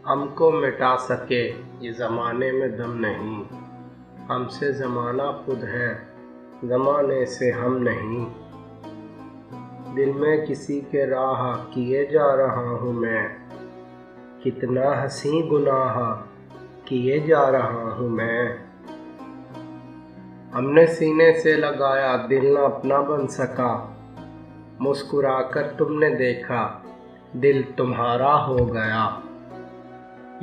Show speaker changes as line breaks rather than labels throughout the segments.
हमको मिटा सके ये ज़माने में दम नहीं। हमसे ज़माना खुद है, ज़माने से हम नहीं। दिल में किसी के राह किए जा रहा हूँ मैं, कितना हंसी गुनाह किए जा रहा हूँ मैं। हमने सीने से लगाया दिल न अपना बन सका, मुस्कुराकर तुमने देखा दिल तुम्हारा हो गया।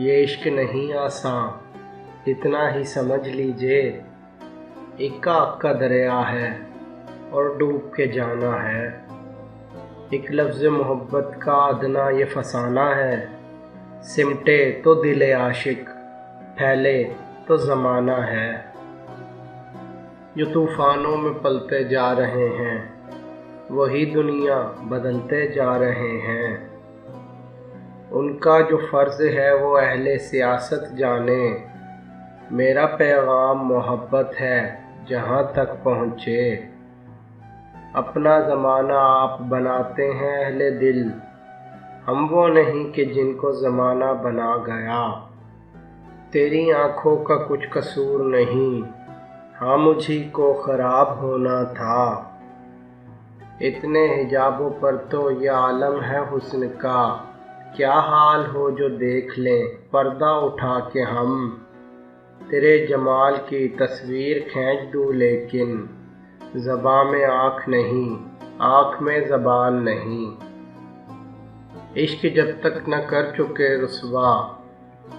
ये इश्क नहीं आसान इतना ही समझ लीजिए, इक्का अक्का दरिया है और डूब के जाना है। एक लफ्ज़ मोहब्बत का अदना ये फसाना है, सिमटे तो दिल आशिक फैले तो ज़माना है। जो तूफ़ानों में पलते जा रहे हैं वही दुनिया बदलते जा रहे हैं। उनका जो फ़र्ज़ है वो अहले सियासत जाने, मेरा पैगाम मोहब्बत है जहाँ तक पहुँचे। अपना ज़माना आप बनाते हैं अहले दिल, हम वो नहीं कि जिनको ज़माना बना गया। तेरी आँखों का कुछ कसूर नहीं, हाँ मुझी को ख़राब होना था। इतने हिजाबों पर तो ये आलम है हुस्न का, क्या हाल हो जो देख लें पर्दा उठा के हम। तेरे जमाल की तस्वीर खींच दूँ लेकिन ज़बां में आँख नहीं, आँख में ज़बान नहीं। इश्क जब तक न कर चुके रुसवा,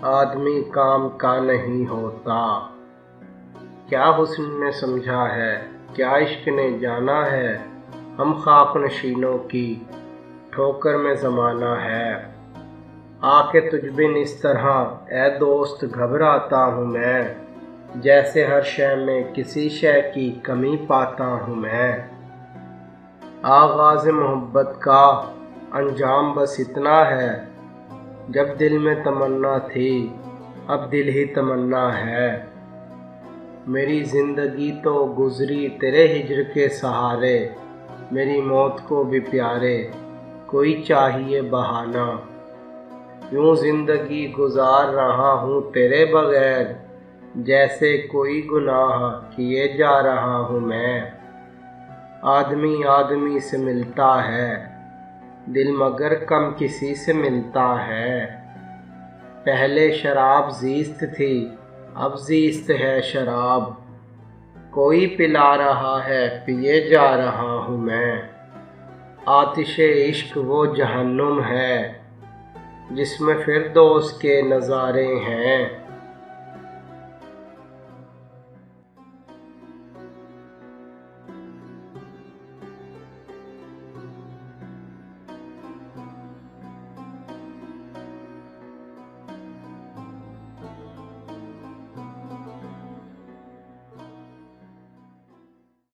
आदमी काम का नहीं होता। क्या हुस्न ने समझा है, क्या इश्क ने जाना है, हम खाक नशीनों की ठोकर में ज़माना है। आके तुझ बिन इस तरह ए दोस्त घबराता हूँ मैं, जैसे हर शय में किसी शय की कमी पाता हूँ मैं। आगाज़ मोहब्बत का अंजाम बस इतना है, जब दिल में तमन्ना थी अब दिल ही तमन्ना है। मेरी ज़िंदगी तो गुज़री तेरे हिज्र के सहारे, मेरी मौत को भी प्यारे कोई चाहिए बहाना। यूँ ज़िंदगी गुजार रहा हूँ तेरे बगैर, जैसे कोई गुनाह किए जा रहा हूँ मैं। आदमी आदमी से मिलता है, दिल मगर कम किसी से मिलता है। पहले शराब ज़ीस्त थी अब ज़ीस्त है शराब, कोई पिला रहा है पिए जा रहा हूँ मैं। आतिशे इश्क वो जहन्नुम है जिसमें फिरदौस के नज़ारे हैं।